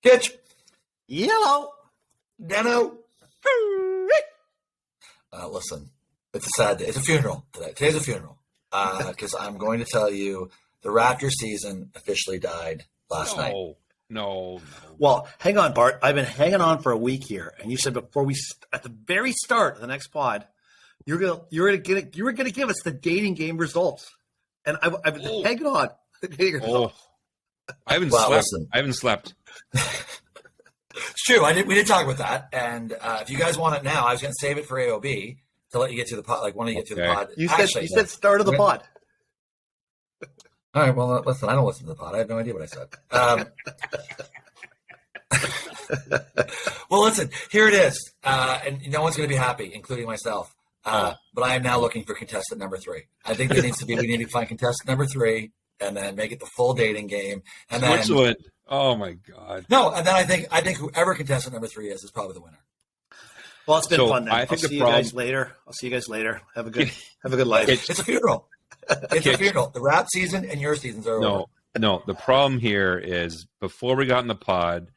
Kitch. Yellow. Deno. Listen, it's a sad day. It's a funeral today. Today's a funeral. Because I'm going to tell you the Raptors season officially died last night. No. Well, hang on, Bart. I've been hanging on for a week here, and you said before at the very start of the next pod, you were gonna give us the dating game results, and I've been hanging on. I haven't slept. Listen. I haven't slept. It's true. We did talk about that, and if you guys want it now, I was going to save it for AOB to let you get to the pod. Like when you get to the pod, you said start of the pod. All right. Well, listen. I don't listen to the pod. I have no idea what I said. Well, listen. Here it is, and no one's going to be happy, including myself. But I am now looking for contestant number 3. I think there needs to be. We need to find contestant number 3, and then make it the full dating game. And then Switzerland. Oh my God. No, and then I think whoever contestant number 3 is probably the winner. Well, it's been fun. Then. I think I'll see you guys later. Have a good life. It's a funeral. It's a funeral. The rap season and your seasons are over. No. The problem here is before we got in the pod,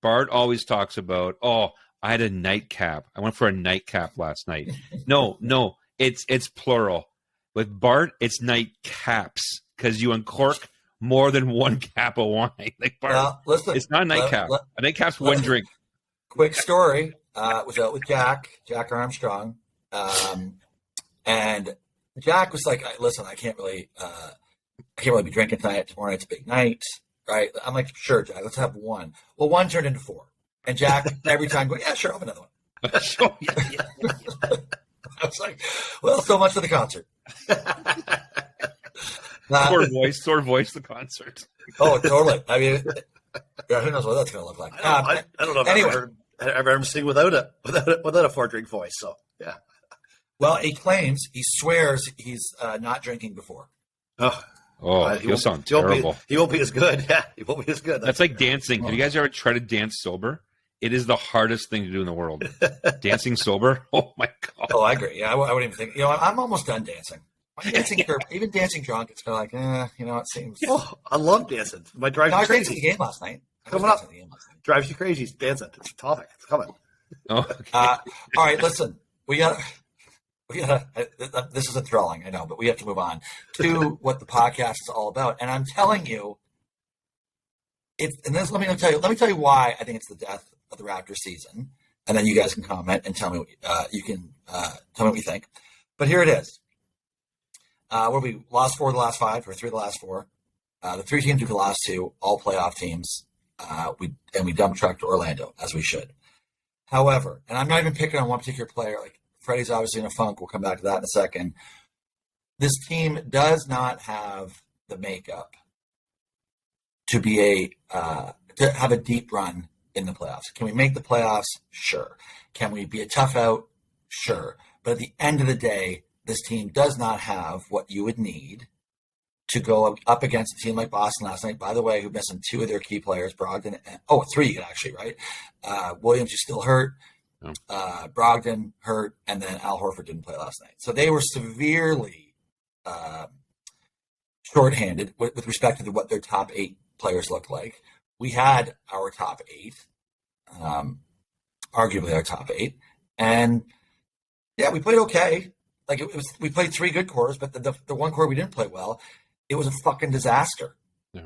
Bart always talks about, I had a nightcap. I went for a nightcap last night. No, it's plural. With Bart, it's nightcaps because you uncork more than one cap of wine. Like Bart, listen, it's not a nightcap. A nightcap's one drink. Quick story. Was out with Jack Armstrong, and Jack was like, "Listen, I can't really be drinking tonight. Tomorrow night's a big night, right?" I'm like, "Sure, Jack, let's have one." Well, one turned into 4, and Jack every time going, "Yeah, sure, I'll have another one." I was like, "Well, so much for the concert." Sore voice, the concert. Oh, totally. I mean, who knows what that's going to look like? I don't know if I've ever heard him sing without a 4-drink voice. So yeah. Well, he swears he's not drinking before. He'll sound terrible. He won't be as good. Yeah, he won't be as good. That's like dancing. Have you guys ever tried to dance sober? It is the hardest thing to do in the world. Dancing sober? Oh my God. Oh, I agree. Yeah, I wouldn't even think. I'm almost done dancing. Even dancing drunk, it's kind of like, it seems. Oh, I love dancing. My drives you crazy. The game last night. Coming up. Drives you crazy. Dancing. It's a topic. It's coming. Oh, okay. All right, listen. We got. This is enthralling, I know, but we have to move on to what the podcast is all about. And I'm telling you, let me tell you why I think it's the death of the Raptors season, and then you guys can comment and tell me tell me what you think. But here it is. We lost 4 of the last 5, or 3 of the last 4. The 3 teams took the last 2, all playoff teams. We dump trucked Orlando, as we should. However, and I'm not even picking on one particular player. Like Freddie's obviously in a funk. We'll come back to that in a second. This team does not have the makeup to be to have a deep run in the playoffs. Can we make the playoffs? Sure. Can we be a tough out? Sure. But at the end of the day, this team does not have what you would need to go up against a team like Boston last night, by the way, who missing 2 of their key players, Brogdon, 3 actually, right? Williams is still hurt, Brogdon hurt, and then Al Horford didn't play last night. So they were severely shorthanded with respect to what their top 8 players looked like. We had our top 8, arguably our top 8, and yeah, we played okay. Like we played 3 good quarters, but the one quarter we didn't play well. It was a fucking disaster. Yeah.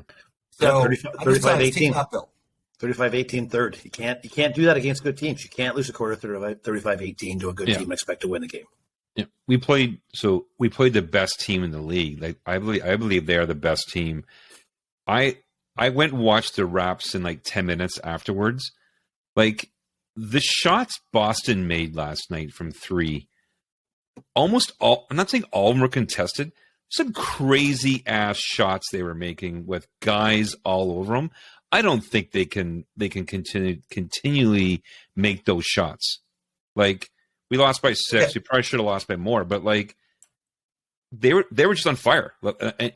So 35-18. 35-18 third. You can't do that against good teams. You can't lose a quarter 35-18 to a good team and expect to win the game. Yeah. We played the best team in the league. Like I believe they are the best team. I went and watched the Raps in like 10 minutes afterwards. Like the shots Boston made last night from 3, almost all, I'm not saying all of them were contested. Some crazy ass shots they were making with guys all over them. I don't think they can continually make those shots. Like we lost by 6. Yeah. We probably should have lost by more, but like they were just on fire. And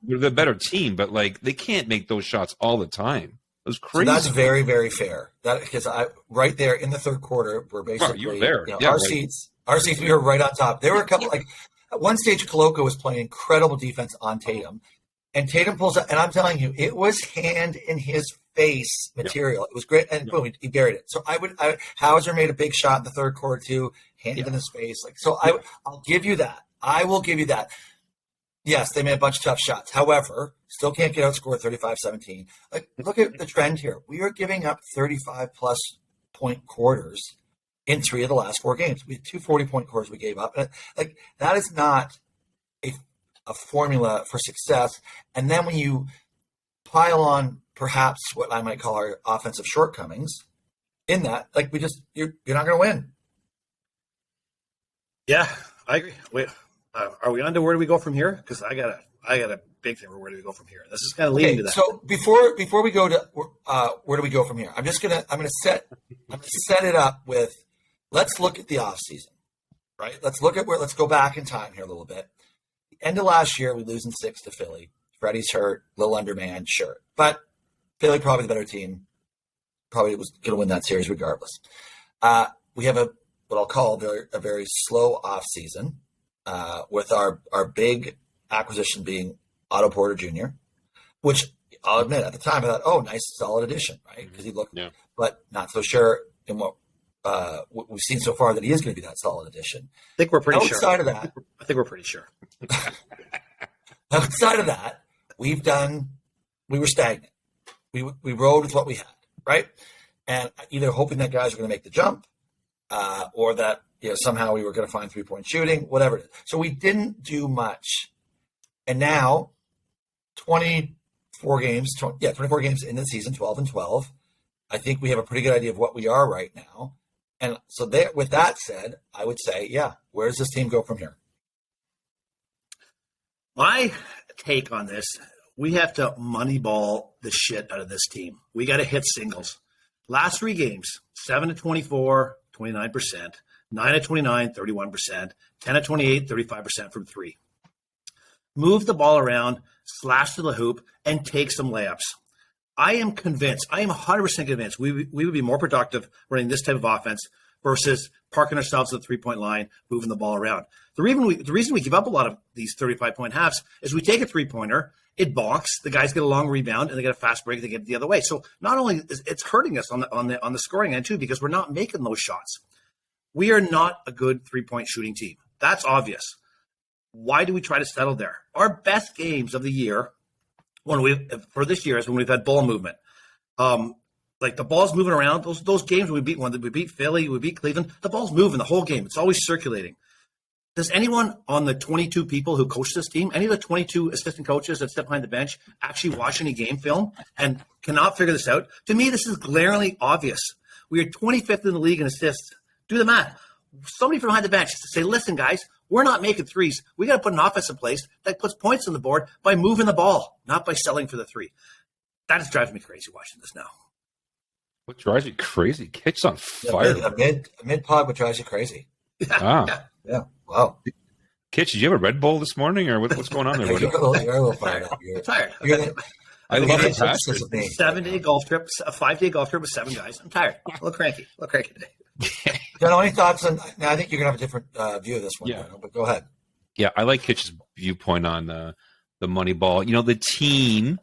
they're the better team, but like they can't make those shots all the time. It was crazy. So that's very, very fair. Because right there in the third quarter, we're basically you were there. Our seats, we were right on top. There were a couple like at one stage, Koloko was playing incredible defense on Tatum, and Tatum pulls up, and I'm telling you, it was hand in his face material. It was great, and boom, he buried it. So Hauser made a big shot in the third quarter too, handed in his face. I'll give you that. I will give you that. Yes, they made a bunch of tough shots. However, still can't get outscored 35-17. Look at the trend here. We are giving up 35-plus point quarters in 3 of the last 4 games. We had 2 40-point quarters we gave up. That is not a formula for success. And then when you pile on perhaps what I might call our offensive shortcomings in that, you're not going to win. Yeah, I agree. Wait. Are we on to where do we go from here? Because I got a big thing for where do we go from here. This is kind of leading to that. So before we go to where do we go from here? I'm gonna set it up with, let's look at the off season, right? Let's go back in time here a little bit. The end of last year, we lose in 6 to Philly. Freddie's hurt, little undermanned, sure, but Philly probably the better team. Probably was going to win that series regardless. We have what I'll call a very slow off season. With our big acquisition being Otto Porter Jr., which I'll admit at the time I thought, oh, nice, solid addition, right? Because he looked, but not so sure in what we've seen so far that he is going to be that solid addition. I think we're pretty sure. Outside of that, I think we're pretty sure. Outside of that, we were stagnant. We rode with what we had, right? And either hoping that guys are going to make the jump, or that somehow we were going to find 3-point shooting, whatever it is. So we didn't do much. And now, 24 games in the season, 12-12. I think we have a pretty good idea of what we are right now. And so with that said, I would say, where does this team go from here? My take on this, we have to moneyball the shit out of this team. We got to hit singles. Last 3 games, 7-24, 29%. 9-29, 31%, 10-28, 35% from 3. Move the ball around, slash to the hoop, and take some layups. I am convinced, I am 100% convinced we would be more productive running this type of offense versus parking ourselves at the 3-point line, moving the ball around. The reason we give up a lot of these 35-point halves is we take a 3-pointer, it bonks, the guys get a long rebound, and they get a fast break, they get it the other way. So not only is it's hurting us on the scoring end too, because we're not making those shots. We are not a good 3-point shooting team. That's obvious. Why do we try to settle there? Our best games of the year, for this year, is when we've had ball movement. The ball's moving around. Those games we beat Philly, we beat Cleveland. The ball's moving the whole game. It's always circulating. Does anyone on the 22 people who coach this team, any of the 22 assistant coaches that sit behind the bench, actually watch any game film and cannot figure this out? To me, this is glaringly obvious. We are 25th in the league in assists. Do the math. Somebody from behind the bench to say, listen, guys, we're not making threes. We got to put an offense in place that puts points on the board by moving the ball, not by selling for the 3. That is driving me crazy watching this now. What drives you crazy? Kitch's on fire. A mid pod, what drives you crazy? Yeah. Wow. Kitch, did you have a Red Bull this morning, or what's going on there? You're a little fired up. I'm tired. I love it. 7-day golf trip, a 5-day golf trip with 7 guys. I'm tired. A little cranky today. John, any thoughts on? Now, I think you're gonna have a different view of this one. Yeah. But go ahead. Yeah, I like Kitch's viewpoint on the Moneyball. The team,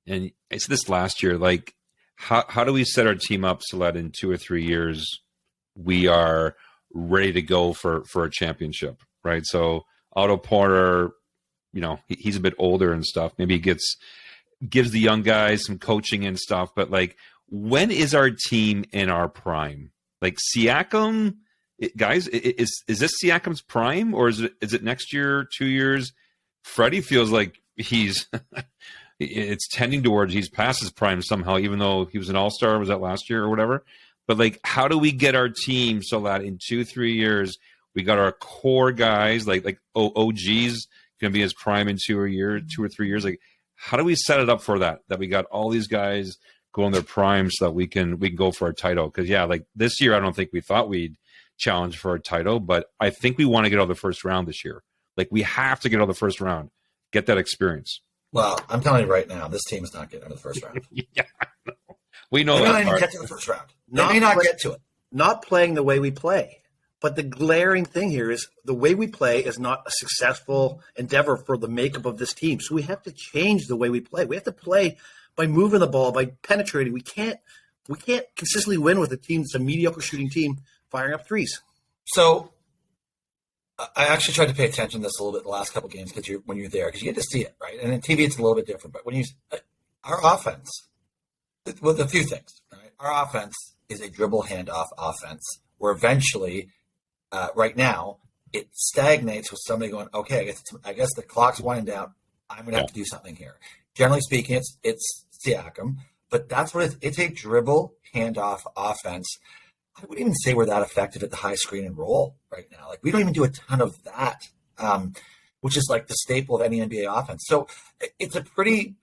and it's this last year. Like, how do we set our team up so that in 2 or 3 years we are ready to go for a championship, right? So Otto Porter, he's a bit older and stuff. Maybe he gives the young guys some coaching and stuff. But when is our team in our prime? Like Siakam, guys, is this Siakam's prime, or is it next year, 2 years? Freddie feels like it's tending towards he's past his prime somehow, even though he was an all-star, was that last year or whatever? But how do we get our team so that in 2-3 years we got our core guys like OG's going to be his prime in 2 or 3 years? How do we set it up for that we got all these guys go in their prime so that we can go for our title? Because this year I don't think we thought we'd challenge for a title, but I think we want to get out of the first round this year. We have to get out of the first round, get that experience. Well, I'm telling you right now, this team is not getting out of the first round. Yeah, I know. We know they that. may not even get to the first round. They may not get to it. Not playing the way we play. But the glaring thing here is the way we play is not a successful endeavor for the makeup of this team. So we have to change the way we play. We have to play by moving the ball, by penetrating. We can't consistently win with a team that's a mediocre shooting team firing up threes. So I actually tried to pay attention to this a little bit the last couple of games when you're there, because you get to see it, right? And in TV, it's a little bit different. But when you our offense, with a few things, right? Our offense is a dribble handoff offense where eventually, right now, it stagnates with somebody going, okay, I guess the clock's winding down. I'm going to have to do something here. Generally speaking, it's Siakam, but that's what it's a dribble handoff offense. I wouldn't even say we're that effective at the high screen and roll right now. Like, we don't even do a ton of that, which is like the staple of any NBA offense. So it's a pretty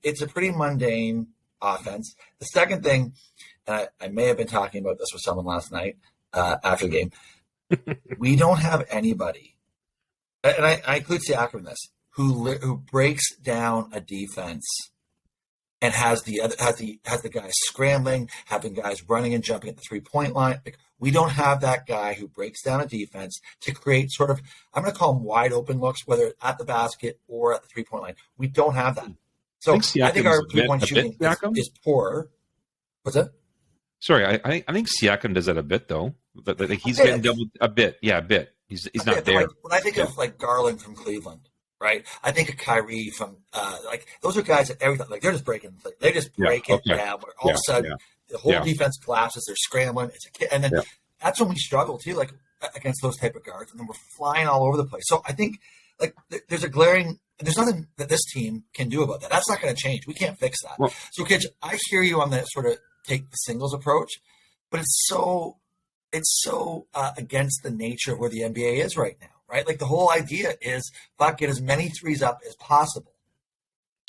mundane offense. The second thing, and I may have been talking about this with someone last night after the game, we don't have anybody, and I include Siakam in this, who breaks down a defense and has the guys scrambling, having guys running and jumping at the 3-point line. Like, we don't have that guy who breaks down a defense to create sort of, I'm going to call them wide open looks, whether at the basket or at the 3-point line. We don't have that. So I think our 3-point shooting is poor. What's that? Sorry, I think Siakam does that a bit though. Like, he's getting doubled a bit. Yeah, a bit. He's not there. When I think of like Garland from Cleveland, right? I think of Kyrie from like, those are guys that everything, like, they're just breaking. They just break it down. Where all of a sudden the whole defense collapses. They're scrambling. It's a kid, and then that's when we struggle too, like against those type of guards, and then we're flying all over the place. So I think like there's nothing that this team can do about that. That's not going to change. We can't fix that. Well, so Kitch, I hear you on the sort of take the singles approach, but it's so against the nature of where the NBA is right now, right? Like, the whole idea is get as many threes up as possible.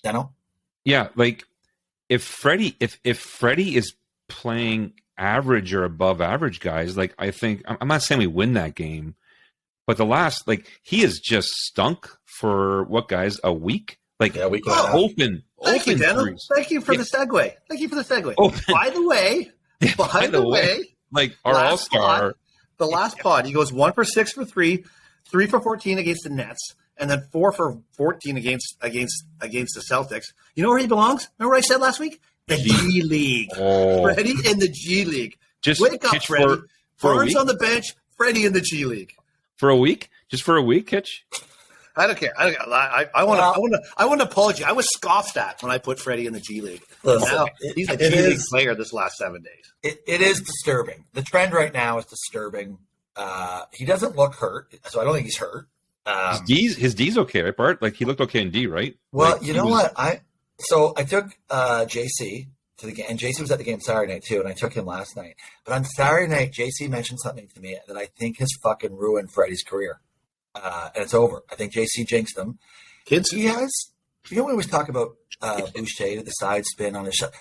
Deno? Yeah, like if Freddie is playing average or above average guys, like, I think, I'm not saying we win that game, but he has just stunk for a week? Like, a week. Open. Thank you, Deno. Thank you for the segue. Open. By the way, like, our all-star. The last pod, he goes 1 for 6 for 3, 3 for 14 against the Nets, and then 4 for 14 against the Celtics. You know where he belongs? Remember what I said last week? The G League. Oh. Freddie in the G League. Just wake up, Freddie. For Barnes on the bench, Freddie in the G League. For a week? Just for a week, Kitch? I don't care. I want to apologize. I was scoffed at when I put Freddie in the G League. Now he's a G League player this last 7 days. It is disturbing. The trend right now is disturbing. He doesn't look hurt, so I don't think he's hurt. His D's okay, right, Bart? Like, he looked okay in D, right? Well, like, you know what? I took JC to the game, and JC was at the game Saturday night too, and I took him last night. But on Saturday night, JC mentioned something to me that I think has fucking ruined Freddie's career. And it's over. I think JC jinxed him. Kids? He has, we always talk about Boucher to the side spin on his shot.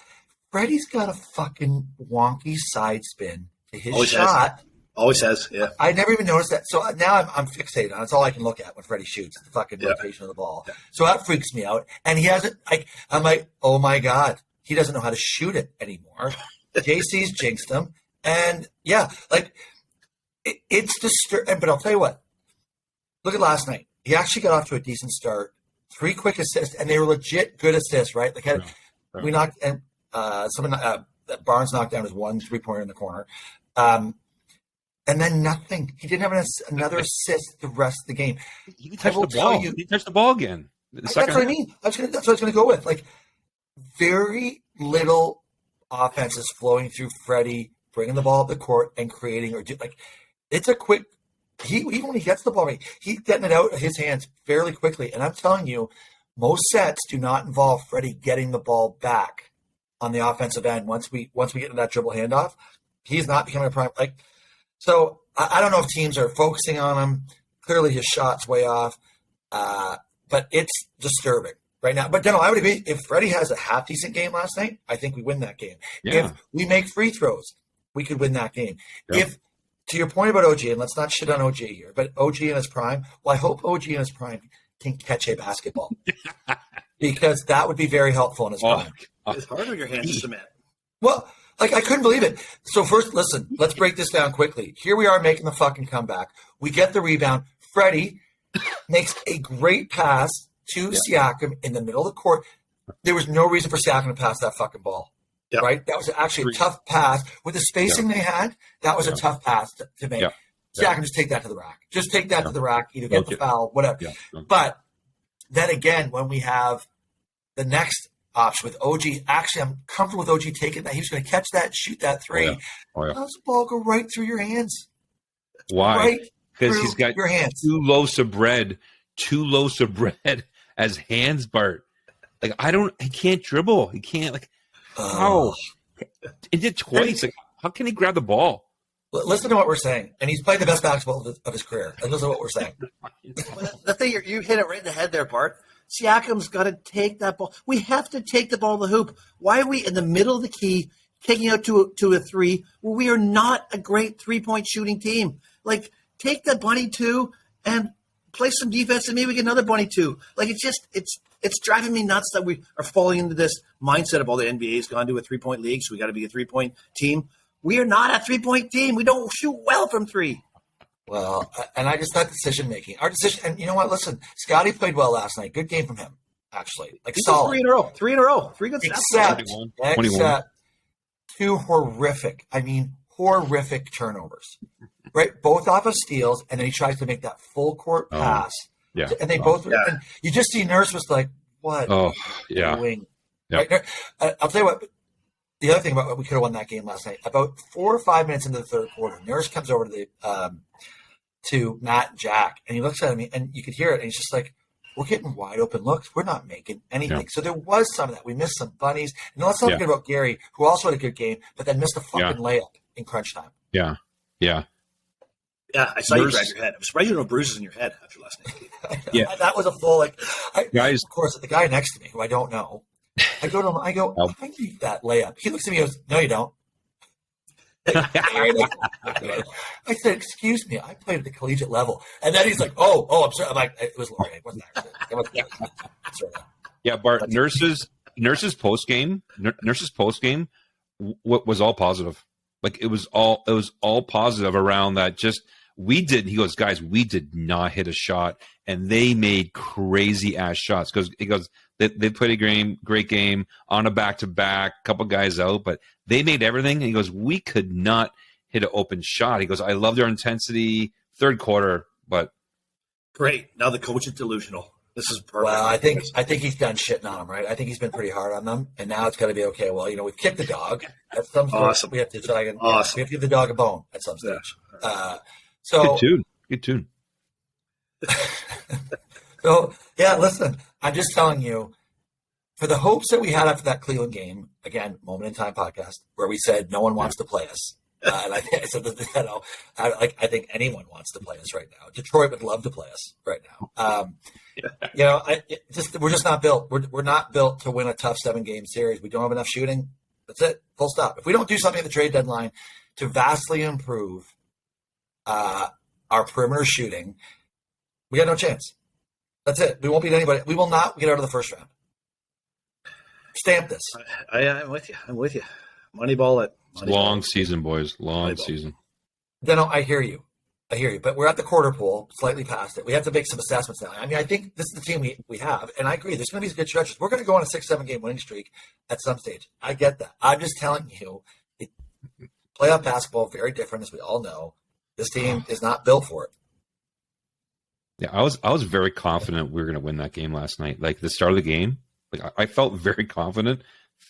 Freddie's got a fucking wonky side spin to his shot. Always has, yeah. I never even noticed that. So now I'm fixated on it. It's all I can look at when Freddie shoots, the fucking rotation of the ball. Yeah. So that freaks me out. And he hasn't, I'm like, oh my God, he doesn't know how to shoot it anymore. JC's jinxed him. And it's disturbing. But I'll tell you what, look at last night. He actually got off to a decent start. 3 quick assists, and they were legit good assists, right? Like, we knocked, and Barnes knocked down his 1 3-pointer in the corner. And then nothing. He didn't have another assist the rest of the game. He touched the ball. He touched the ball again. That's what I mean. That's what I was going to go with. Like, very little offense is flowing through Freddie, bringing the ball up the court and creating it's a quick. Even when he gets the ball, he's getting it out of his hands fairly quickly. And I'm telling you, most sets do not involve Freddie getting the ball back on the offensive end. Once we get into that dribble handoff, he's not becoming a prime. So I don't know if teams are focusing on him. Clearly, his shot's way off, but it's disturbing right now. But I would agree. If Freddie has a half decent game last night, I think we win that game. Yeah. If we make free throws, we could win that game. Yeah. If to your point about OG, and let's not shit on OG here, but OG in his prime, well, I hope OG in his prime can catch a basketball because that would be very helpful in his prime. It's hard on your hands to cement. Well, I couldn't believe it. So first, listen, let's break this down quickly. Here we are making the fucking comeback. We get the rebound. Freddie makes a great pass to Siakam in the middle of the court. there was no reason for Siakam to pass that fucking ball. Yep. Right? That was actually a tough pass. With the spacing they had, that was a tough pass to make. Yep. Siakam, just take that to the rack. Just take that to the rack, either get the foul, whatever. Yeah. But then again, when we have the next option with OG, actually, I'm comfortable with OG taking that. He was going to catch that, shoot that three. How's the ball go right through your hands? Why? Because he's got your hands. two loaves of bread as hands, Bart. Like, he can't dribble. He can't, like, how? He did twice. Like, how can he grab the ball? Listen to what we're saying. And he's played the best basketball of his career. And listen to what we're saying. The thing, you hit it right in the head there, Bart. Siakam's got to take that ball. We have to take the ball to the hoop. Why are we in the middle of the key taking out to a three where we are not a great three-point shooting team? Like, take the bunny two and play some defense and maybe get another bunny two. Like, it's driving me nuts that we are falling into this mindset of all the NBA's gone to a three-point league, so we got to be a three-point team. We are not a three-point team. We don't shoot well from three. Well, and I just thought decision-making. Our decision, and you know what? Listen, Scottie played well last night. Good game from him, actually. Like, solid. 3 in a row. 3 in a row. 3 good Except 21. 2 horrific turnovers. Right? Both off of steals, and then he tries to make that full-court pass. Yeah. And they both – and you just see Nurse was like, what? Oh, yeah. Doing? Yeah. Right? I'll tell you what. The other thing about what we could have won that game last night, about 4 or 5 minutes into the third quarter, Nurse comes over to Matt and Jack, and he looks at him, and you could hear it, and he's just like, we're getting wide open looks. We're not making anything. Yeah. So there was some of that. We missed some bunnies. And let's not forget about Gary, who also had a good game, but then missed a fucking layup in crunch time. Yeah. Yeah. Yeah, I saw you grab your head. I'm surprised you had no bruises in your head after last night. Yeah. That was a full, guys. Of course, the guy next to me, who I don't know, I go to him, I need that layup. He looks at me and goes, no, you don't. I said, excuse me, I played at the collegiate level. And then he's like, oh, I'm sorry. I'm like, it was Lori. It wasn't actually. Yeah, Bart, Nurse's post game was all positive. Like, it was all positive around that. Just, he goes, guys, we did not hit a shot, and they made crazy ass shots. He goes, they played a great game on a back-to-back, couple guys out, but they made everything. And he goes, we could not hit an open shot. He goes, I love their intensity, third quarter, but great. Now the coach is delusional. This is perfect. Well, I think he's done shitting on them, right? I think he's been pretty hard on them, and now it's got to be okay. Well, we've kicked the dog at some stage. Awesome. We have to we have to give the dog a bone at some stage. So good tune. So yeah, listen, I'm just telling you, for the hopes that we had after that Cleveland game, again, Moment in Time podcast, where we said no one wants to play us. And I said, I think anyone wants to play us right now. Detroit would love to play us right now. We're just not built. We're not built to win a tough 7-game series. We don't have enough shooting. That's it. Full stop. If we don't do something at the trade deadline to vastly improve our perimeter shooting, we got no chance. That's it. We won't beat anybody. We will not get out of the first round. Stamp this. I'm with you. Moneyball it. Long season, boys. Long season. Deno, I hear you. But we're at the quarter pool, slightly past it. We have to make some assessments now. I mean, I think this is the team we have, and I agree. There's going to be some good stretches. We're going to go on a 6-7 game winning streak at some stage. I get that. I'm just telling you, playoff basketball very different, as we all know. This team is not built for it. Yeah, I was very confident we were going to win that game last night. Like, the start of the game, like, I felt very confident.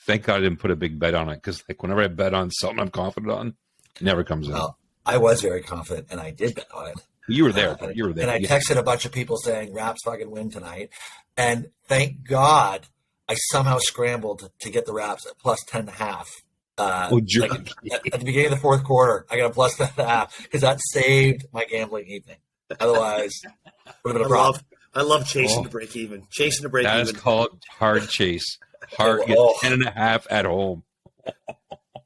Thank God I didn't put a big bet on it, because like whenever I bet on something I'm confident on, it never comes in. Well, I was very confident, and I did bet on it. You were there. And I texted a bunch of people saying, Raps fucking win tonight. And thank God I somehow scrambled to get the Raps at plus 10.5. At the beginning of the fourth quarter, I got a plus 10.5 because that saved my gambling evening. Otherwise, would have been a problem. I love chasing to break even. That is called hard chase. Hard get 10.5 at home.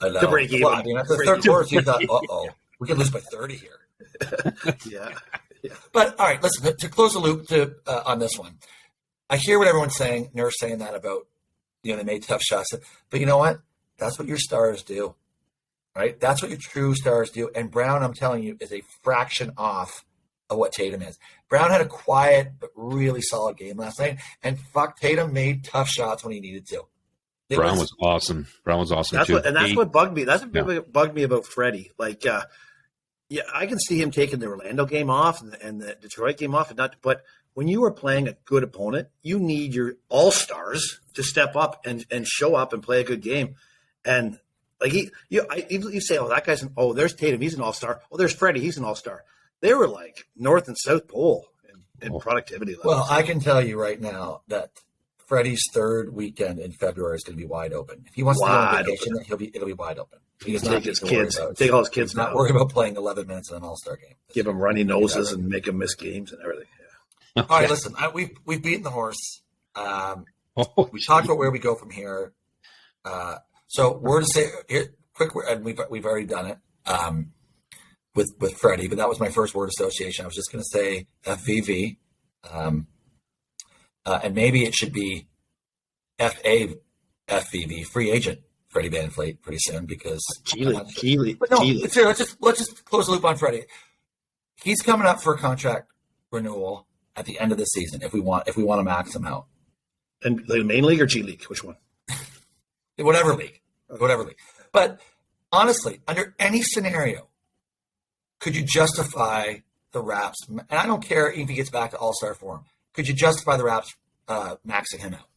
To break even. Well, I mean, after the third quarter, you thought, we could lose by 30 here. Yeah. But all right, listen, to close the loop on this one, I hear what everyone's saying. Nurse saying that about, they made tough shots, but you know what? That's what your stars do, right? That's what your true stars do. And Brown, I'm telling you, is a fraction off of what Tatum is. Brown had a quiet but really solid game last night, and Tatum made tough shots when he needed to. Brown was awesome. Brown was awesome too. That's what bugged me. That's what bugged me about Freddie. Like, yeah, I can see him taking the Orlando game off and the Detroit game off, but when you are playing a good opponent, you need your all-stars to step up and show up and play a good game. And like you say, oh, that guy's there's Tatum, he's an all-star. Oh, there's Freddie, he's an all-star. They were like North and South Pole in productivity levels. Well, I can tell you right now that Freddie's third weekend in February is going to be wide open. If he wants to go on vacation, it'll be wide open. He's not take his kids. Take all his kids. He's not worried about playing 11 minutes in an All-Star game. Give him runny noses and make him miss games and everything. Yeah. All right, listen. We've beaten the horse. We talked about where we go from here. So we're to say here, quick, and we've already done it with Freddie, but that was my first word association. I was just going to say FVV, and maybe it should be FVV, free agent Freddie VanVleet pretty soon because Keely. But no, let's just close the loop on Freddie. He's coming up for a contract renewal at the end of the season if we want to max him out. And the main league or G League? Which one? Whatever league. But honestly, under any scenario, could you justify the Raps? And I don't care if he gets back to All-Star form. Could you justify the Raps maxing him out?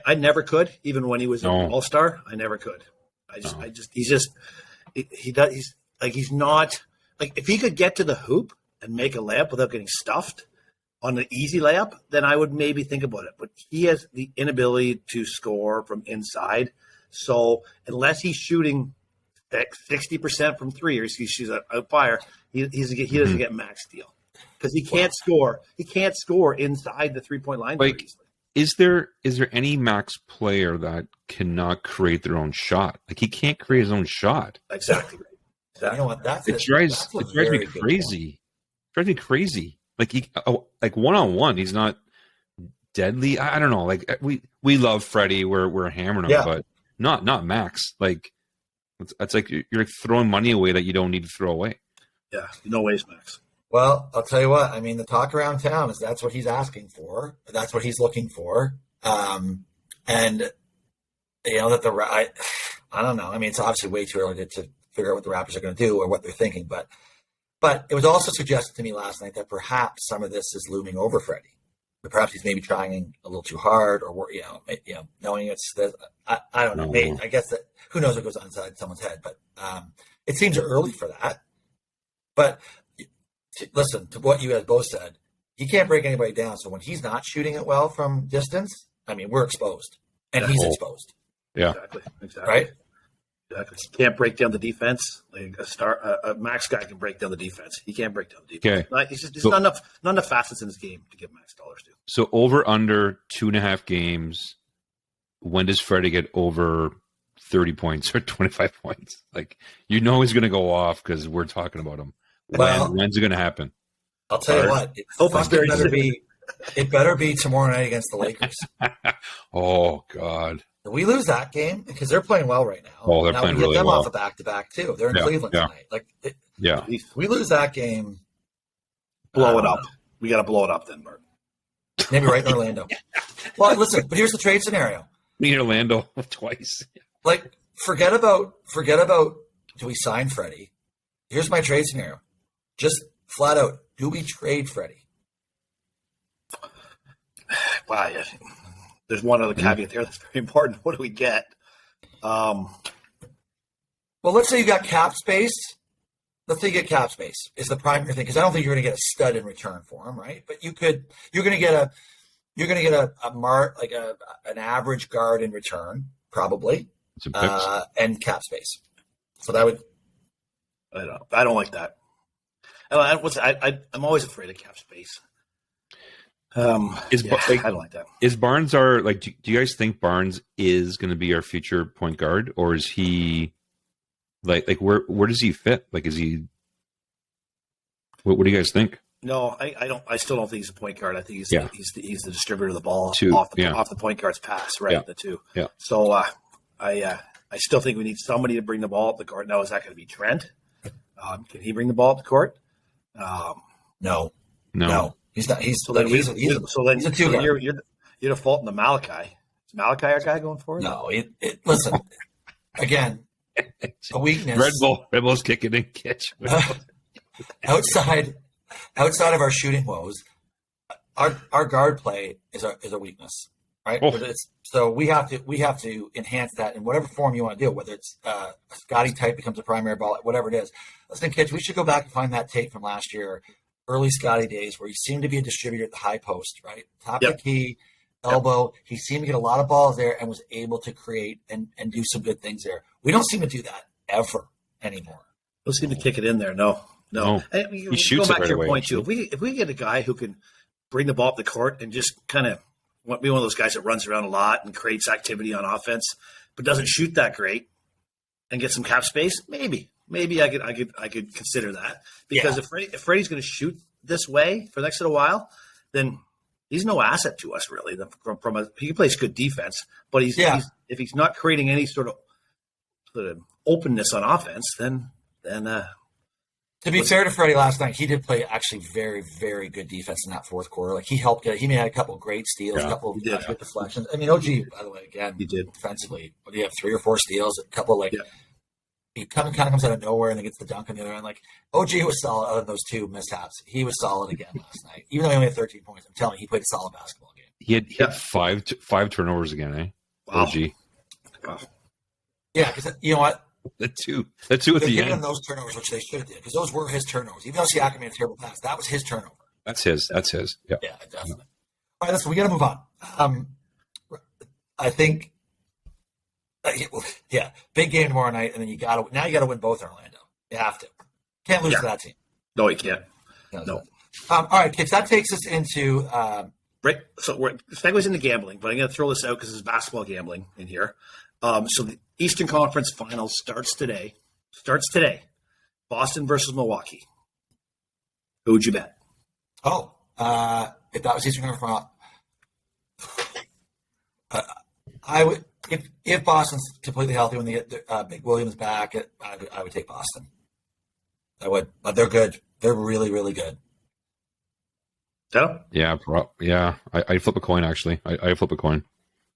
I never could, even when he was an All-Star. I never could. He's not like if he could get to the hoop and make a layup without getting stuffed on an easy layup, then I would maybe think about it. But he has the inability to score from inside. So unless he's shooting 60% from three, or he's an outlier, he doesn't get max deal because he can't score. He can't score inside the 3-point line. Like, is there any max player that cannot create their own shot? Like he can't create his own shot. Exactly. You know what? It drives me crazy. Drives me crazy. Like one-on-one, he's not deadly. I don't know. Like we love Freddie. We're hammering him, but not Max. Like it's like you're throwing money away that you don't need to throw away. Yeah, no ways, Max. Well, I'll tell you what. I mean, the talk around town is that's what he's asking for. That's what he's looking for. And you know that I don't know. I mean, it's obviously way too early to figure out what the Raptors are going to do or what they're thinking, but it was also suggested to me last night that perhaps some of this is looming over Freddie. But perhaps he's maybe trying a little too hard, or knowing it's the I don't know. Maybe, I guess that who knows what goes on inside someone's head, but it seems early for that. But listen to what you guys both said. He can't break anybody down. So when he's not shooting it well from distance, I mean, we're exposed, and he's exposed. Yeah, exactly. Right. Exactly. Can't break down the defense. Like a max guy can break down the defense. He can't break down the defense. Okay. There's not enough facets in his game to give max dollars to. So over under 2.5 games. When does Freddie get over 30 points or 25 points? Like he's going to go off because we're talking about him. When's it going to happen? It better be tomorrow night against the Lakers. Oh God. If we lose that game because they're playing well right now. Oh, they're playing really well. We get them off a back-to-back too. They're in Cleveland tonight. If we lose that game, blow it up. We got to blow it up then, Bart. Maybe right in Orlando. Well, listen, but here's the trade scenario. Me in Orlando twice. Like, forget about. Do we sign Freddie? Here's my trade scenario. Just flat out, do we trade Freddie? Wow. Yeah. There's one other caveat there that's very important. What do we get? Well, let's say you got cap space. Let's say you get cap space is the primary thing because I don't think you're going to get a stud in return for him, right? But you're going to get an average guard in return probably, and cap space. So that would. I don't like that. I'm always afraid of cap space. I don't like that. Is Barnes do you guys think Barnes is going to be our future point guard, or is he like where does he fit? Like, is he? What do you guys think? No, I don't. I still don't think he's a point guard. I think he's the distributor of the ball off the point guard's pass, right? Yeah. The two. Yeah. So I still think we need somebody to bring the ball up the court. Now, is that going to be Trent? Can he bring the ball up the court? No. No. He's not. He's So then he's a two guard. You're defaulting to Malachi. Is Malachi our guy going forward? No. Listen, again, a weakness. Red Bull's kicking in Kitch. outside of our shooting woes, our guard play is a weakness, right? Oh. So we have to enhance that in whatever form you want to do. Whether it's a Scottie type becomes a primary ball, whatever it is. Listen, Kitch, we should go back and find that tape from last year, early Scottie days, where he seemed to be a distributor at the high post, right? Top of the key, elbow. He seemed to get a lot of balls there and was able to create and do some good things there. We don't seem to do that ever anymore. Don't seem to kick it in there. No. He shoots go back it right to your away, point too. If we get a guy who can bring the ball up the court and just kind of be one of those guys that runs around a lot and creates activity on offense, but doesn't shoot that great, and get some cap space, maybe I could consider that, because if Freddie's going to shoot this way for the next little while, then he's no asset to us really. He plays good defense, but if he's not creating any sort of openness on offense, then. To be fair to Freddie, last night he did play actually very, very good defense in that fourth quarter. Like he helped get. He made a couple of great steals, a couple of good deflections. I mean, OG, by the way, again, he did defensively. What do you have? 3 or 4 steals, a couple he kind of comes out of nowhere and then gets the dunk on the other end. Like OG was solid other than those 2 mishaps. He was solid again last night, even though he only had 13 points. I'm telling you, he played a solid basketball game. He had five turnovers again, eh? Wow. OG. Wow. Yeah, because you know what? The two at the end. Him those turnovers, which they should have did, because those were his turnovers. Even though Siakam made a terrible pass, that was his turnover. That's his. Yeah. Yeah, definitely. All right, listen, we got to move on. I think, big game tomorrow night, and then you got to win both in Orlando. You have to. Can't lose to that team. No, you can't. No. All right, kids, that takes us into break. So we're segues into gambling, but I'm going to throw this out because it's basketball gambling in here. So the Eastern Conference Finals starts today. Boston versus Milwaukee. Who would you bet? Oh, if that was Eastern Conference Finals, I would. If Boston's completely healthy when they get Big Williams back, I would take Boston. I would, but they're good. They're really, really good. So? Yeah. I flip a coin actually. I flip a coin.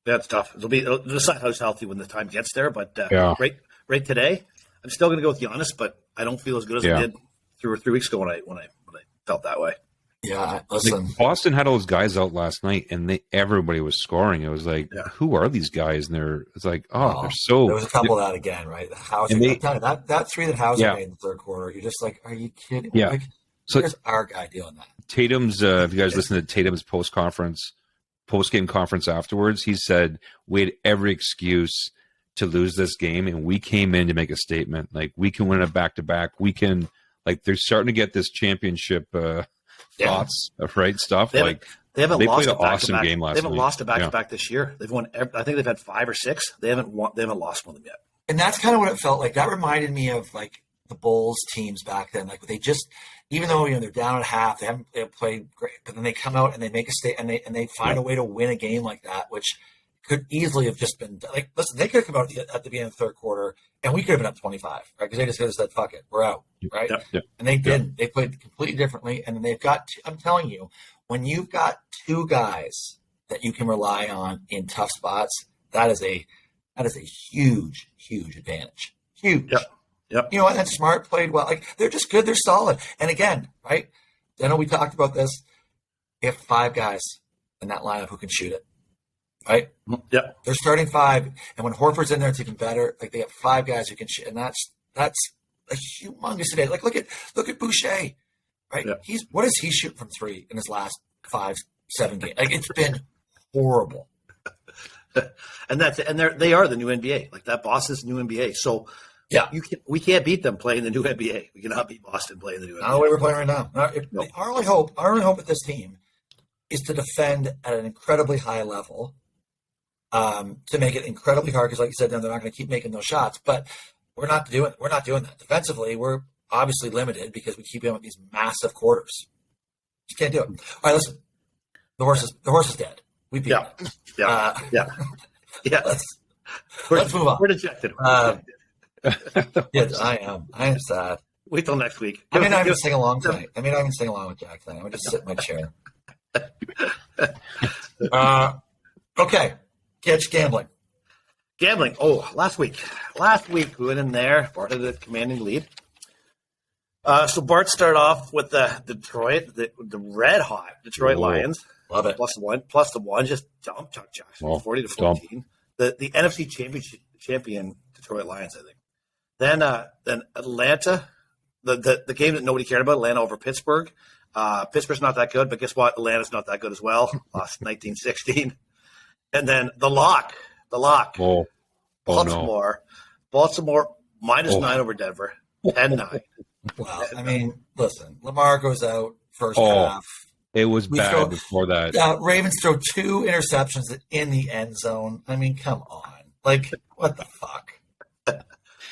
That's tough. It'll decide who's healthy when the time gets there. But right today, I'm still going to go with Giannis, but I don't feel as good as I did 2 or 3 weeks ago when I felt that way. Yeah, listen. Like Boston had all those guys out last night, and everybody was scoring. It was like, who are these guys? And it's like, they're so. There was a couple of that again, right? Hauser, that 3 that Hauser made in the third quarter. You're just like, are you kidding? Yeah. Like, so here's our guy doing that. Tatum's. If you guys listen to Tatum's post game conference afterwards, he said we had every excuse to lose this game, and we came in to make a statement. Like we can win a back-to-back. We can. Like they're starting to get this championship. Thoughts, right? Stuff they haven't lost played a an awesome game last night. They haven't lost a back-to-back this year. They've won. I think they've had 5 or 6. They haven't lost one of them yet. And that's kind of what it felt like. That reminded me of like the Bulls teams back then. Like they just, even though they're down at half, they played great, but then they come out and they make a statement and they find a way to win a game like that, which could easily have just been like. Listen, they could have come out at the beginning of the third quarter, and we could have been up 25, right? Because they just could have said, "Fuck it, we're out," right? Yeah. And they didn't. They played completely differently, and then they've got. I'm telling you, when you've got 2 guys that you can rely on in tough spots, that is a huge advantage. Huge. Yep. You know, and Smart played well. Like they're just good. They're solid. And again, right? I know we talked about this. They have 5 guys in that lineup who can shoot it. Right? Yeah. They're starting 5, and when Horford's in there, it's even better. Like they have 5 guys who can shoot, and that's a humongous today. Like look at Boucher, right? Yeah. What does he shoot from 3 in his last 5-7 games? Like it's been horrible. And they are the new NBA. Like that Boston's new NBA. So we can't beat them playing the new NBA. We cannot beat Boston playing the new NBA. Not the way we're playing right now. Our only hope with this team is to defend at an incredibly high level. To make it incredibly hard, because like you said, they're not going to keep making those shots. But we're not doing that defensively. We're obviously limited because we keep in with these massive quarters. You can't do it. All right, listen. The horse is dead. We beat it. Yeah. Let's move on. We're dejected. Yes, I am. I am sad. Wait till next week. I may not even sing along tonight. I may not even sing along with Jack tonight. I'm going to just sit in my chair. Okay. Kitch, gambling. Gambling. Oh, last week we went in there. Bart had a commanding lead. So Bart started off with the Detroit, the red hot Detroit Lions. Love it. Plus the one, just dump Chuck Jackson, 40-14. The NFC champion Detroit Lions, I think. Then Atlanta, the game that nobody cared about, Atlanta over Pittsburgh. Pittsburgh's not that good, but guess what? Atlanta's not that good as well. Lost 19-16. And then the lock. Oh, Baltimore. no. Baltimore -9 over Denver. 10-9. Well, I mean, listen, Lamar goes out first half. It was bad before that. Ravens throw 2 interceptions in the end zone. I mean, come on. Like, what the fuck?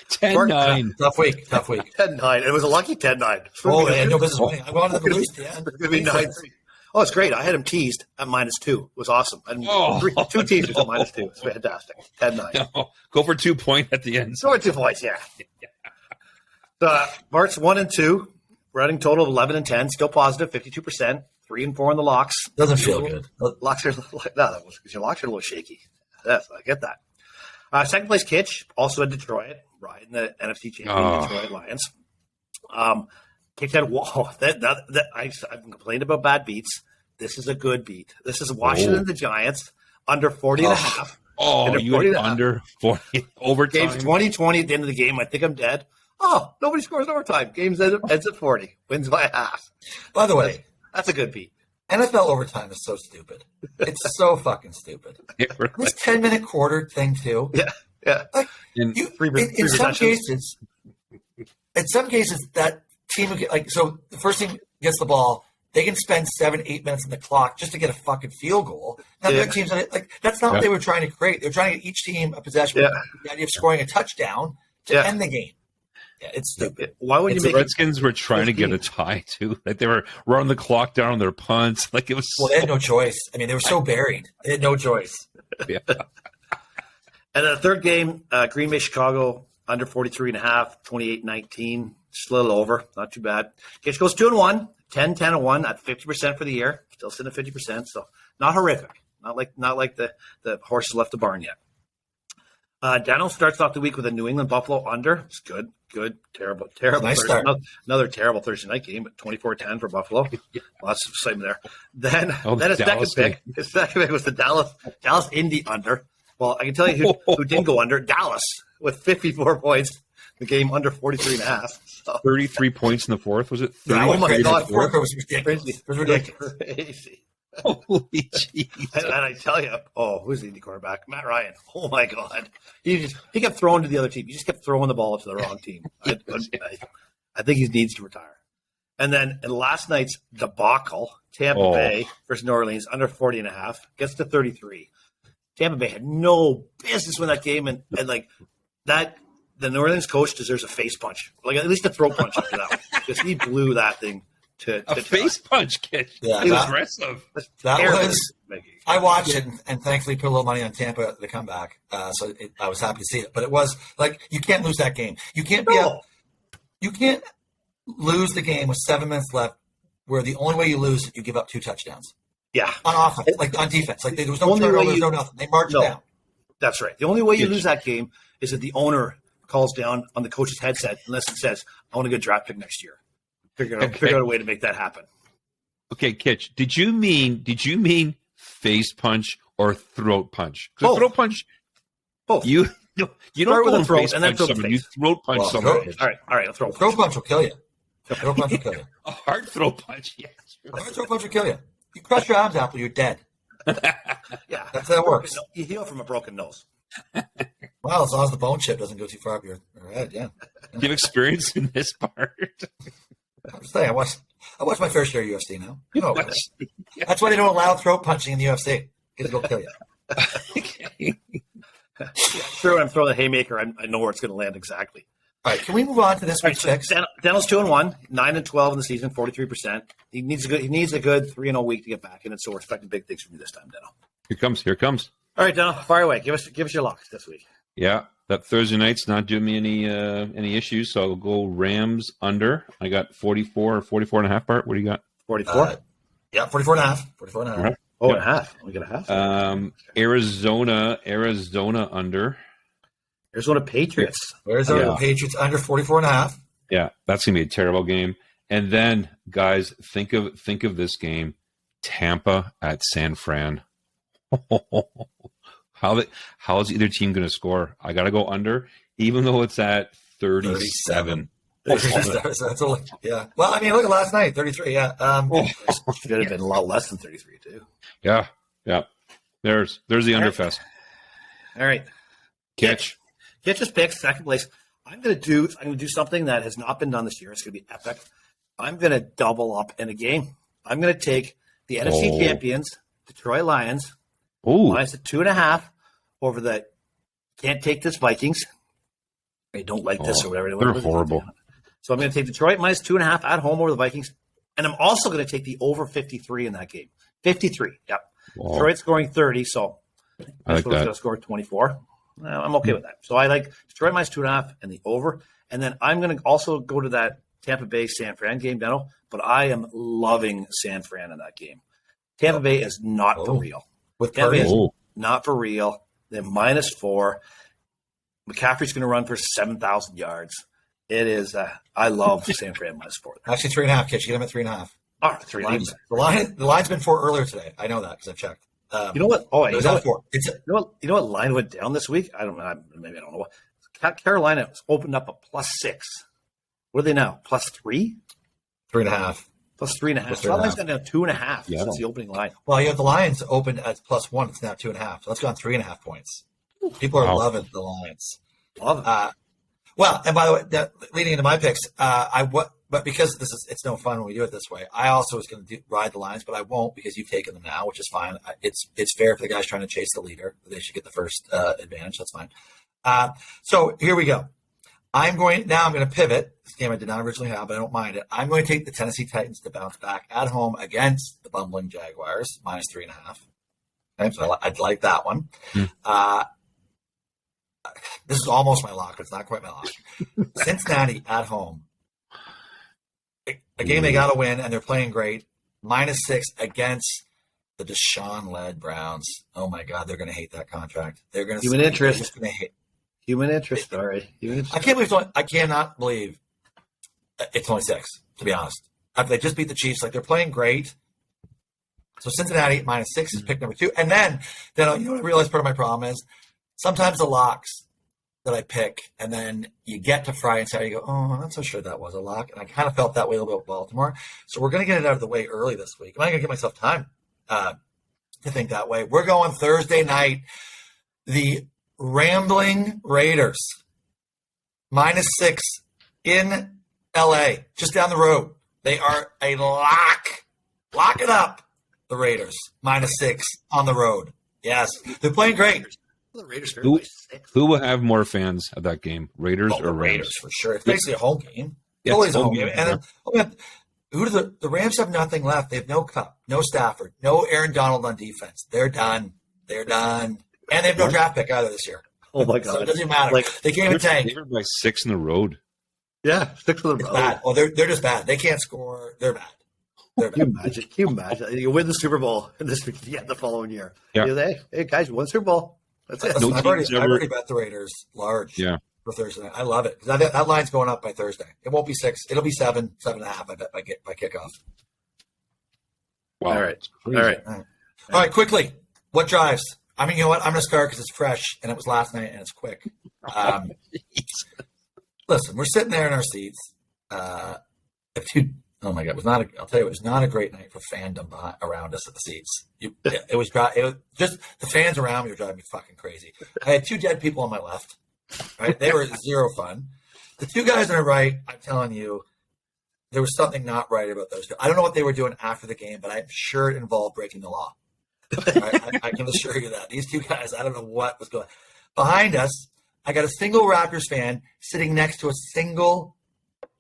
10-9. Tough week. 10-9. It was a lucky 10-9. Oh, they had no business winning. I wanted them to lose at the end. It's going to be 9-3. Oh, it's great. I had him teased at -2. It was awesome. And 2 teasers at -2. It's fantastic. 10-9. No, go for 2 point at the end. So 2 points, yeah. So Bart's 1-2. Running total of 11-10. Still positive, 52%. 3-4 in the locks. Doesn't feel good. Locks are because your locks are a little shaky. Yes, I get that. Second place, Kitch, also in Detroit, riding the NFC champion Detroit Lions. Kitch had I've been complaining about bad beats. This is a good beat. This is Washington the Giants under 40.5. Oh, you went under 40 overtime. Game's 20-20 at the end of the game. I think I'm dead. Oh, nobody scores overtime. Game's ends at 40. Wins by half. By the way, that's a good beat. NFL overtime is so stupid. It's so fucking stupid. This 10-minute quarter thing too. Yeah. Like, in some cases, that team will get, like, so the first team gets the ball, they can spend 7-8 minutes on the clock just to get a fucking field goal. Now the other teams, like, that's not what they were trying to create. They were trying to get each team a possession with the idea of scoring a touchdown to end the game. Yeah, it's stupid. Why would you make the Redskins were trying 15? To get a tie too? Like they were running the clock down on their punts. Like it was. Well, they had no choice. I mean, they were so buried. They had no choice. Yeah. And then the third game, Green Bay, Chicago, under 43.5, 28-19. Just a little over. Not too bad. Kitch goes 2-1, 10-10-1 at 50% for the year. Still sitting at 50%, so not horrific. Not like the horses left the barn yet. Daniel starts off the week with a New England Buffalo under. It's good, terrible. Nice start. Another terrible Thursday night game, but 24-10 for Buffalo. Lots of excitement there. Then his second pick. His second pick was the Dallas Indy under. Well, I can tell you who didn't go under. Dallas with 54 points. The game under 43.5. So. 33 points in the fourth, was it? Oh my God, fourth was ridiculous. It was ridiculous. Crazy. Holy jeez. And I tell you, who's the Indy quarterback? Matt Ryan. Oh my God. He kept throwing to the other team. He just kept throwing the ball to the wrong team. I think he needs to retire. And then in last night's debacle, Tampa Bay versus New Orleans under 40.5 gets to 33. Tampa Bay had no business with that game, and like that, the New Orleans coach deserves a face punch, like at least a throat punch after that one, because he blew that thing to face punch, Kitch. Yeah, it was aggressive. That was. I watched it and thankfully put a little money on Tampa to come back, so I was happy to see it. But it was like you can't lose that game. You can't You can't lose the game with 7 minutes left, where the only way you lose is you give up 2 touchdowns. Yeah, on offense, like on defense, like there was no turnover, there was no nothing. They marched down. That's right. The only way you lose that game is that the owner calls down on the coach's headset unless it says, "I want a good draft pick next year." Figure out a way to make that happen. Okay, Kitch, did you mean face punch or throat punch? Throat punch. Both. You don't go and face then punch someone. You throat punch someone. All right. A throat punch will kill you. Throat punch will kill you. A hard throat punch, yes. A hard throat punch will kill you. You crush your arms out, but you're dead. Yeah, that's how it works. You heal from a broken nose. Well, as long as the bone chip doesn't go too far up your head, yeah. You have experience in this part. I'm just saying, I watch my fair share of UFC now. You know, that's why they don't allow throat punching in the UFC. It'll kill you. Sure, when I'm throwing a haymaker, I know where it's going to land exactly. All right, can we move on to this week's picks? Daniel's 2-1, 9-12 in the season, 43%. He needs a good 3-0 week to get back in it. So we're expecting big things from you this time, Daniel. Here comes. All right, Daniel, fire away. Give us your locks this week. Yeah, that Thursday night's not doing me any issues, so I'll go Rams under. I got 44 or 44 and a half, Bart. What do you got? 44? Yeah, 44 and a half. 44 and a half. Right. Oh, Yeah. and a half. We got a half. Arizona under. Arizona Patriots. Arizona Patriots under 44 and a half. Yeah, that's gonna be a terrible game. And then, guys, think of this game: Tampa at San Fran. How is either team going to score? I got to go under, even though it's at 37. That's only, yeah. Well, I mean, look at last night, 33. Yeah. Should have been a lot less than 33 too. Yeah. There's the underfest. All right, Kitch just picked second place. I'm gonna do something that has not been done this year. It's gonna be epic. I'm gonna double up in a game. I'm gonna take the NFC champions, Detroit Lions, minus the 2.5 over the can't take this Vikings. They don't like this or whatever. They're horrible. So I'm going to take Detroit minus 2.5 at home over the Vikings. And I'm also going to take the over 53 in that game. 53. Yep. Wow. Detroit scoring 30. So I like that. going to score 24. I'm okay with that. So I like Detroit minus 2.5 and the over. And then I'm going to also go to that Tampa Bay San Fran game, Deno. But I am loving San Fran in that game. Tampa Bay is not for real. With Tampa Bay Purdy. is not for real. They're minus 4. McCaffrey's going to run for 7,000 yards. It is. I love San Fran minus 4. Actually, 3.5. Kitch, you get him at 3.5. All right, 3.5. The line's been 4 earlier today. I know that because I've checked. You know what? Oh, it was at 4. You know what line went down this week? I don't know. Maybe I don't know what. Carolina opened up a +6. What are they now? +3? 3.5. +3.5. So that line's gone down 2.5 since the opening line. Well, you have the Lions opened as +1. It's now 2.5. So that's gone 3.5 points. People are loving the Lions. Love it. Well, and by the way, leading into my picks, but because it's no fun when we do it this way. I also was going to ride the Lions, but I won't because you've taken them now, which is fine. It's fair for the guys trying to chase the leader; they should get the first advantage. That's fine. So here we go. I'm going to pivot. This game I did not originally have, but I don't mind it. I'm going to take the Tennessee Titans to bounce back at home against the bumbling Jaguars, minus 3.5. Okay, so I'd like that one. This is almost my lock, but it's not quite my lock. Cincinnati at home. A game they got to win, and they're playing great. Minus 6 against the Deshaun-led Browns. Oh, my God, they're going to hate that contract. They're going to Human interest. They're just going to hate. Human interest. All right. I cannot believe it's only 6, to be honest. After they just beat the Chiefs, they're playing great. So Cincinnati minus 6 is pick number 2. And then you know what I realize part of my problem is sometimes the locks that I pick, and then you get to Friday and Saturday, you go, oh, I'm not so sure that was a lock. And I kind of felt that way a little bit with Baltimore. So we're going to get it out of the way early this week. I'm not going to give myself time to think that way. We're going Thursday night. The Rambling Raiders, minus 6 in L.A., just down the road. They are a lock. Lock it up, the Raiders, minus 6 on the road. Yes, they're playing great. The Raiders who will have more fans at that game, Raiders or Rams? Raiders for sure. It's basically a home game. Yeah, Always a home game. And then, who do the Rams have nothing left? They have no Cup, no Stafford, no Aaron Donald on defense. They're done. And they have no draft pick either this year. Oh, my God. So it doesn't matter. They can't even tank. They were by 6 in the road. Yeah, 6 in the road. Bad. Well, they're just bad. They can't score. They're bad. Can you imagine? You win the Super Bowl and this week, the following year. Yeah. Hey, guys, you won the Super Bowl. That's it. I've already bet the Raiders large for Thursday night. I love it. That line's going up by Thursday. It won't be 6. It'll be 7, 7.5, I bet, by kickoff. Wow. All right. All right, quickly. What drives? I mean, you know what? I'm going to start because it's fresh, and it was last night, and it's quick. Listen, we're sitting there in our seats. Oh my God! I'll tell you, it was not a great night for fandom around us at the seats. It was just the fans around me were driving me fucking crazy. I had 2 dead people on my left. Right, they were zero fun. The 2 guys on the right, I'm telling you, there was something not right about those 2. I don't know what they were doing after the game, but I'm sure it involved breaking the law. Right? I can assure you that these 2 guys, I don't know what was going on. Behind us, I got a single Raptors fan sitting next to a single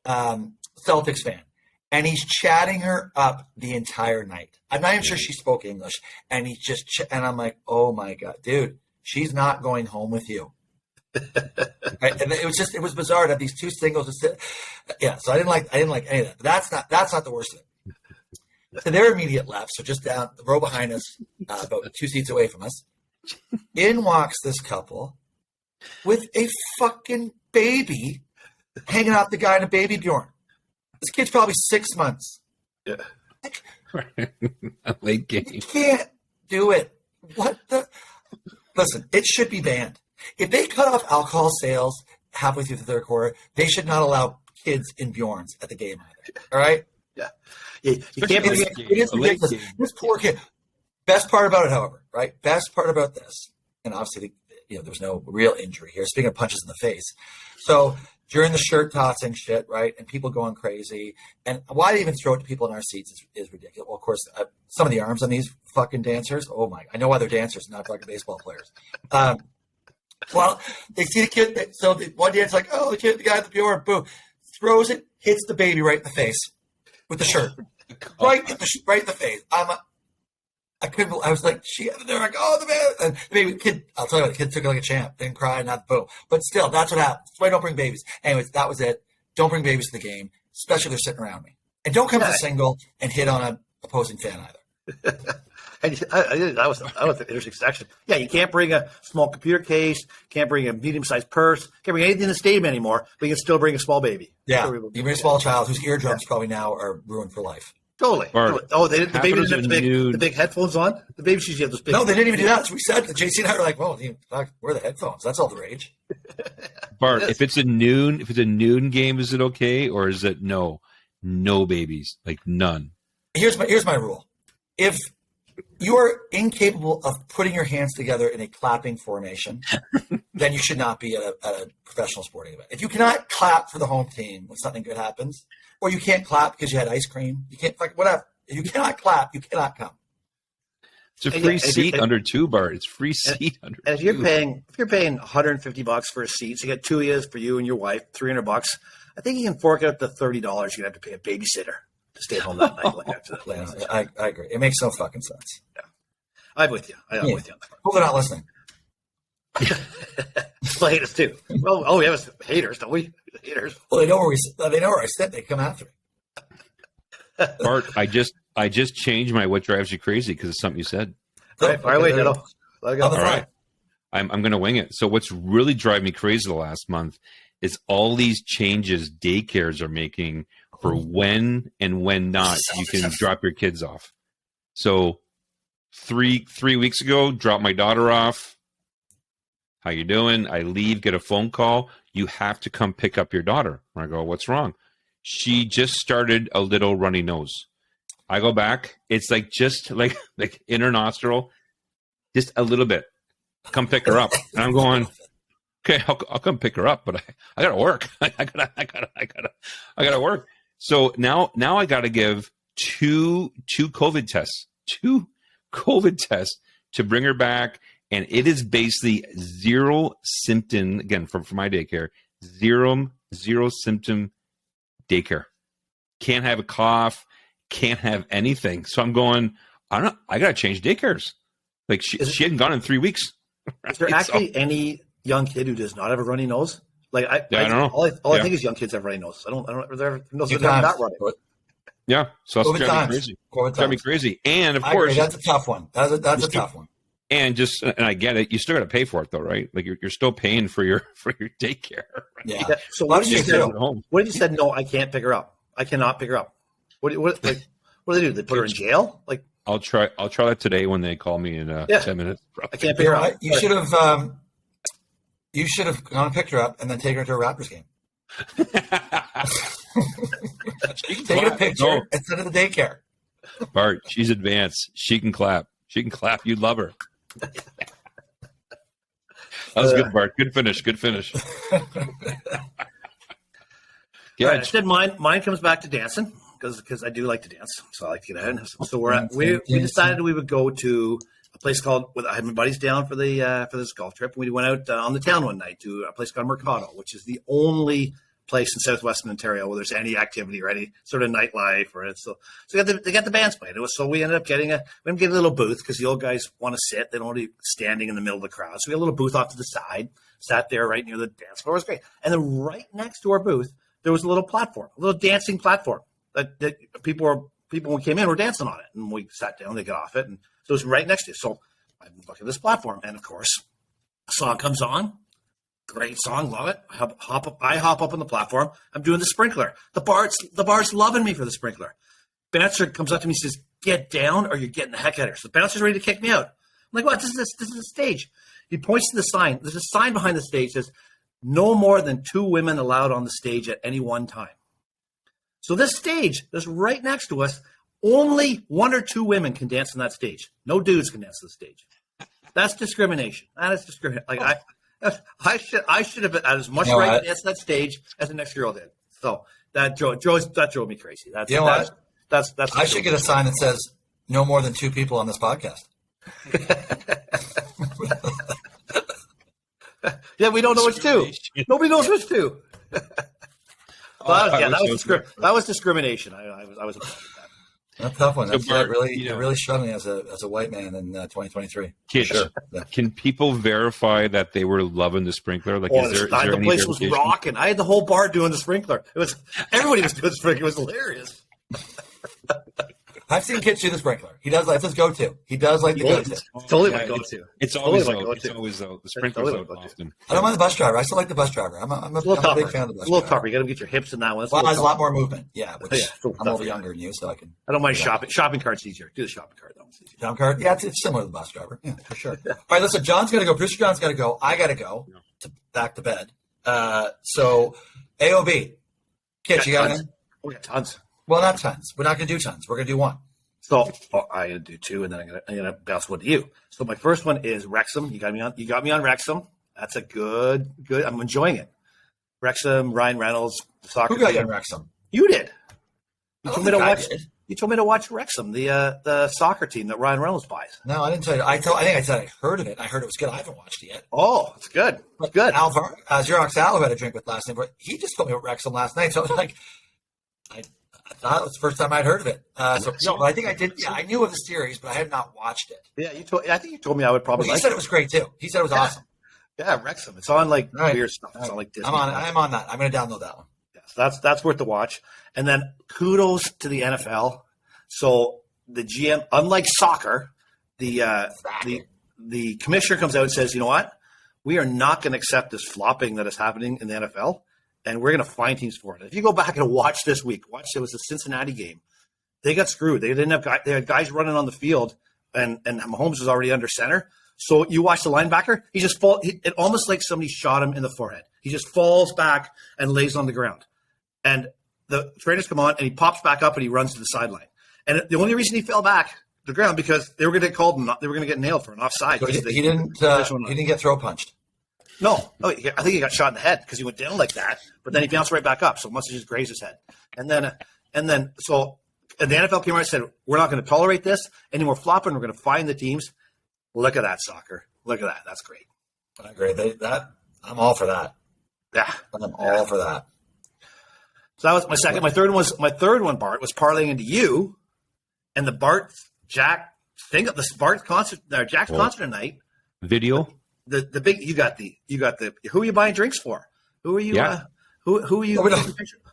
Celtics fan. And he's chatting her up the entire night. I'm not even sure she spoke English. And he's just, and I'm like, oh my God, dude, she's not going home with you. Right? And it was bizarre to have these two singles. Yeah, so I didn't like any of that. But that's not the worst of it. To their immediate left, so just down the row behind us, about 2 seats away from us, in walks this couple with a fucking baby hanging out the guy in a baby Bjorn. This kid's probably 6 months. Yeah. A late game. You can't do it. What the? Listen, it should be banned. If they cut off alcohol sales halfway through the third quarter, they should not allow kids in Bjorns at the game either. All right? Yeah. You can't bring it. It is ridiculous. This poor kid. Best part about it, however, right? Best part about this, and obviously, there's no real injury here. Speaking of punches in the face. So during the shirt tossing shit, right, and people going crazy, and why they even throw it to people in our seats is ridiculous. Well, of course, some of the arms on these fucking dancers, oh my, I know why they're dancers, not fucking baseball players. Well, they see the kid, so the one dancer's like, oh, the guy at the Bjorn, boom, throws it, hits the baby right in the face with the shirt. Right in the face. I couldn't. I was like, they're like, oh, the man. And the baby kid, I'll tell you what, the kid took it like a champ. Didn't cry, not boom. But still, that's what happens. That's why I don't bring babies. Anyways, that was it. Don't bring babies to the game, especially if they're sitting around me. And don't come to the single and hit on an opposing fan either. And that was an interesting section. Yeah, you can't bring a small computer case, can't bring a medium-sized purse, can't bring anything in the stadium anymore, but you can still bring a small baby. Yeah, you bring a small child whose eardrums probably now are ruined for life. Totally. The baby didn't have the big headphones on? The baby usually have those big. No, they didn't even do that. So we said, JC and I were like, well, where are the headphones? That's all the rage. Bart, if it's a noon game, is it okay? Or is it no babies? Like none. Here's my rule. If you are incapable of putting your hands together in a clapping formation, then you should not be at a professional sporting event. If you cannot clap for the home team when something good happens, or you can't clap because you had ice cream, you can't, whatever. If you cannot clap, you cannot come. It's a free seat under $2, Bart. It's free seat under. And if you're paying $150 for a seat, so you get 2 years for you and your wife, $300. I think you can fork it up to $30. You have to pay a babysitter to stay home that night. Like after that. I agree. It makes no fucking sense. Yeah, I'm with you. I'm with you on that. Hope they're not listening. Well, haters too. Well, we have haters, don't we? Haters. Well, they know where I sit. They come after me. Bart, I just changed my what drives you crazy because it's something you said. All right, fire away, Ditto. Let it go. All right. I'm going to wing it. So what's really driving me crazy the last month is all these changes daycares are making for when and when not you can drop your kids off. So three weeks ago, dropped my daughter off. How you doing? I leave, get a phone call. You have to come pick up your daughter. I go, what's wrong? She just started a little runny nose. I go back. It's like just like inner nostril, just a little bit. Come pick her up. And I'm going, okay, I'll come pick her up, but I gotta work. I gotta work. So now I gotta give two COVID tests to bring her back. And it is basically zero symptom, again, from my daycare, zero symptom daycare. Can't have a cough, can't have anything. So I'm going, I got to change daycares. Like she hadn't gone in 3 weeks. Is there actually any young kid who does not have a runny nose? Like I don't know. All I think is young kids have runny noses. I don't ever know they're not running. Yeah, so that's driving me crazy. And of course, that's a tough one. That's a tough one. And I get it. You still got to pay for it, though, right? Like you're still paying for your daycare. Right? Yeah. So what did you say? What if you said no? I can't pick her up. I cannot pick her up. What do they do? They put her in jail? Like I'll try that today when they call me in 10 minutes. Probably. I can't pick her up. You should have gone and picked her up and then taken her to a Raptors game. Taking a picture instead of the daycare. Bart, she's advanced. She can clap. You'd love her. That was good, Bart. Good finish. Yeah, I said mine comes back to dancing because I do like to dance, so I like to get ahead. So we decided we would go to a place called. I had my buddies down for this golf trip. We went out on the town one night to a place called Mercado, which is the only place in southwestern Ontario where there's any activity or any sort of nightlife or it. So they got the bands playing. So we ended up getting a little booth because the old guys want to sit. They don't want to be standing in the middle of the crowd. So we got a little booth off to the side. sat there right near the dance floor. It was great. And then right next to our booth, there was a little platform, a little dancing platform that people who came in were dancing on it. And we sat down, they got off it. And so it was right next to it. So I'm looking at this platform. And of course, a song comes on. Great song, love it. I hop up on the platform. I'm doing the sprinkler. The bar's loving me for the sprinkler. Bouncer comes up to me and says, "Get down, or you're getting the heck out of here." So the bouncer's ready to kick me out. I'm like, "What? This is a stage." He points to the sign. There's a sign behind the stage that says, "No more than 2 women allowed on the stage at any one time." So this stage that's right next to us, only 1 or 2 women can dance on that stage. No dudes can dance on the stage. That's discrimination. That is discrimination. Like I should have been as much right to dance on that stage as the next girl did. So that drove me crazy. That's I should get a sign that says no more than 2 people on this podcast. Yeah, we don't know which 2. Nobody knows which 2. That was discrimination. I was upset with that. That's a tough one. That's really struggling as a white man in 2023. Kitch, sure. Yeah. Can people verify that they were loving the sprinkler? Like, is there the place was rocking. I had the whole bar doing the sprinkler. Everybody was doing the sprinkler. It was hilarious. I've seen Kitch do the sprinkler. He does like his go-to. He does like the go-to. It's totally my go-to. It's always though. The sprinkler's out often. I don't mind the bus driver. I still like the bus driver. I'm a big fan of the bus driver. It's a little tougher. You got to get your hips in that one. Well, there's a lot more movement. Yeah, I'm a little younger than you, so I can. I don't mind shopping. Shopping cart's easier. Do the shopping cart though. Shopping cart. Yeah, it's similar to the bus driver. Yeah, for sure. All right, listen. John's got to go. Producer John's got to go. I got to go back to bed. So AOB. Kitch, you got anything? We got tons. Well, not tons. We're not going to do tons. We're going to do one. So I'm gonna do 2, and then I'm gonna bounce one to you. So my first one is Wrexham. You got me on Wrexham. That's a good. I'm enjoying it. Wrexham, Ryan Reynolds, the soccer. Who got team. you on Wrexham? You did. You told me to watch Wrexham, the soccer team that Ryan Reynolds buys. No, I didn't tell you. I think I said I heard of it. I heard it was good. I haven't watched it yet. Oh, it's good. It's good. Alvar, Xerox Al, who had a drink with last night, but he just told me about Wrexham last night. So I was like, I thought it was the first time I'd heard of it. But I think I did. Yeah, I knew of the series, but I had not watched it. Yeah, I think you told me I would probably. Well, he said it was great too. He said it was awesome. Yeah, Wrexham. It's on like weird stuff. It's on like Disney. I'm on that. I'm going to download that one. Yes, that's worth the watch. And then kudos to the NFL. So the GM, unlike soccer, the commissioner comes out and says, "You know what? We are not going to accept this flopping that is happening in the NFL. And we're going to find teams for it." If you go back and watch this week, it was the Cincinnati game. They got screwed. They had guys running on the field, and Mahomes was already under center. So you watch the linebacker, he just it almost like somebody shot him in the forehead. He just falls back and lays on the ground. And the trainers come on, and he pops back up, and he runs to the sideline. And the only reason he fell back to the ground because they were going to get called, they were going to get nailed for an offside. So he didn't get throw punched. No, I think he got shot in the head because he went down like that, but then he bounced right back up. So it must have just grazed his head. And then so the NFL came out and said, "We're not going to tolerate this any more flopping. We're going to find the teams." Look at that soccer. Look at that. That's great. I agree. I'm all for that. Yeah, I'm all for that. So that was my second. My third one, Bart, was parlaying into you, and the Bart Jack thing. The Bart concert, Jack's concert tonight. Video. The big you got the who are you buying drinks for? Who are you? Yeah. Who are you? Who are you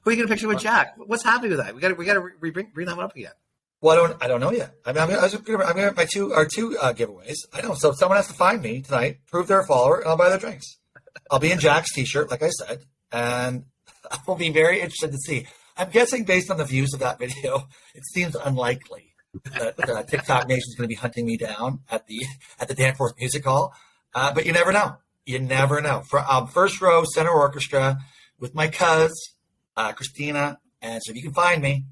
getting a picture with Jack? What's happening with that? We got to bring that one up again. Well, I don't know yet. I'm going to my two giveaways. I know. So someone has to find me tonight, prove they're a follower, and I'll buy their drinks. I'll be in Jack's t-shirt, like I said, and I will be very interested to see. I'm guessing based on the views of that video, it seems unlikely that TikTok Nation is going to be hunting me down at the Danforth Music Hall. But you never know. You never know. First row, center orchestra with my Christina. And so if you can find me,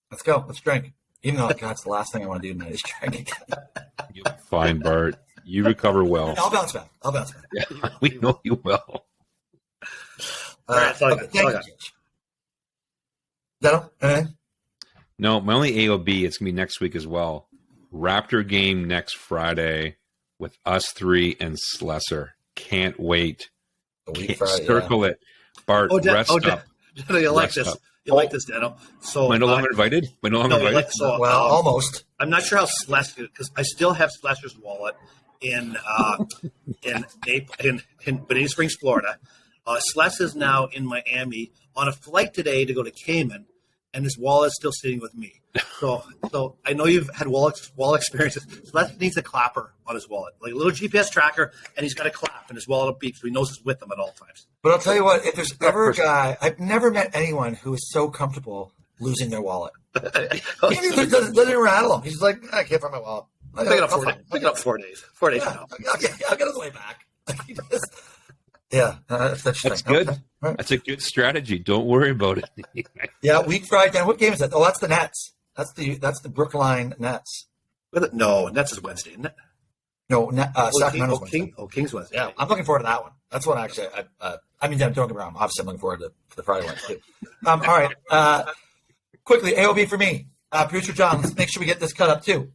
let's go. Let's drink. Even though that's the last thing I want to do tonight is drink. You're fine, Bart. You recover well. I'll bounce back. Yeah, we know you will. All right. Thank you. Is that all? Anything? No, my only AOB, it's going to be next week as well. Raptor game next Friday with us 3 and Slesser. Can't wait. Circle it. Bart, rest up. You like this. You like this, Dano. So am I no longer invited? Almost. I'm not I'm not sure how Slesser, because I still have Slesser's wallet in Bonita Springs, Florida. Sles is now in Miami on a flight today to go to Cayman, and his wallet's still sitting with me. So I know you've had wallet experiences. Sles needs a clapper on his wallet, like a little GPS tracker, and he's got a clap, and his wallet will beep, so he knows it's with him at all times. But I'll tell you what, if there's ever a guy, I've never met anyone who is so comfortable losing their wallet. He doesn't rattle him. He's like, I can't find my wallet. Pick it up 4 days. Pick it up 4 days. 4 days from now. I'll get his way back. Yeah, that's interesting. That's good. Okay. Right. That's a good strategy. Don't worry about it. Yeah, week Friday. What game is that? Oh, that's the Nets. That's the Brookline Nets. No, Nets is Wednesday, isn't it? No, Sacramento's Wednesday. King's Wednesday. Yeah, I'm looking forward to that one. That's one actually. I mean, don't get me wrong. Obviously, I'm looking forward to the Friday ones too. All right. Quickly, AOB for me. Producer John, let's make sure we get this cut up too.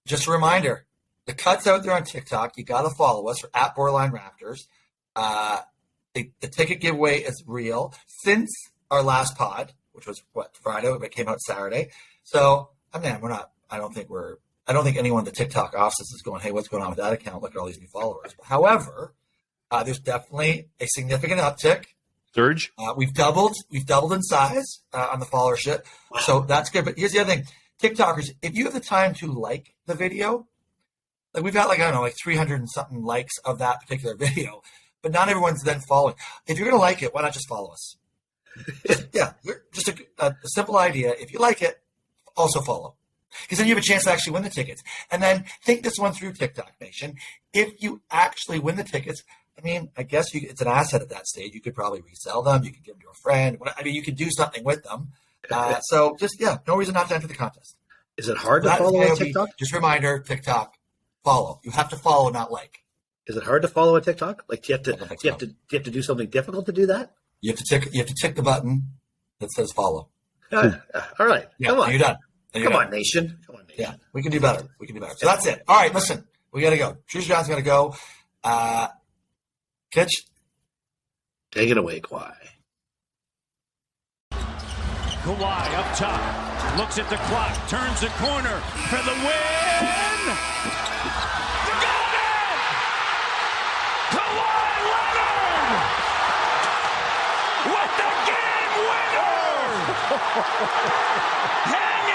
Just a reminder, the cut's out there on TikTok. You got to follow us for @BorderlineRaptors. The ticket giveaway is real since our last pod, which was Friday, but it came out Saturday. So, I mean, I don't think anyone in the TikTok office is going, hey, what's going on with that account? Look at all these new followers. However, there's definitely a significant uptick. Surge? We've doubled in size on the followership. Wow. So that's good. But here's the other thing. TikTokers, if you have the time to like the video, like we've got 300 and something likes of that particular video, but not everyone's then following. If you're going to like it, why not just follow us? Just a simple idea. If you like it, also follow. Because then you have a chance to actually win the tickets. And then think this one through, TikTok Nation. If you actually win the tickets, I mean, I guess it's an asset at that stage. You could probably resell them. You could give them to a friend. I mean, you could do something with them. So just, no reason not to enter the contest. Is it hard to follow on TikTok? Just a reminder, TikTok, follow. You have to follow, not like. Is it hard to follow on TikTok? Like, do you have to do something difficult to do that? You have to tick the button that says follow. All right. Yeah, come on. You're done. Come on, nation. Yeah, we can do better. So that's it. All right, listen. We got to go. Trish John's got to go. Kitch? Take it away, Kawhi. Kawhi up top. Looks at the clock. Turns the corner for the win. Got it! Kawhi Leonard! With the game winner! Hang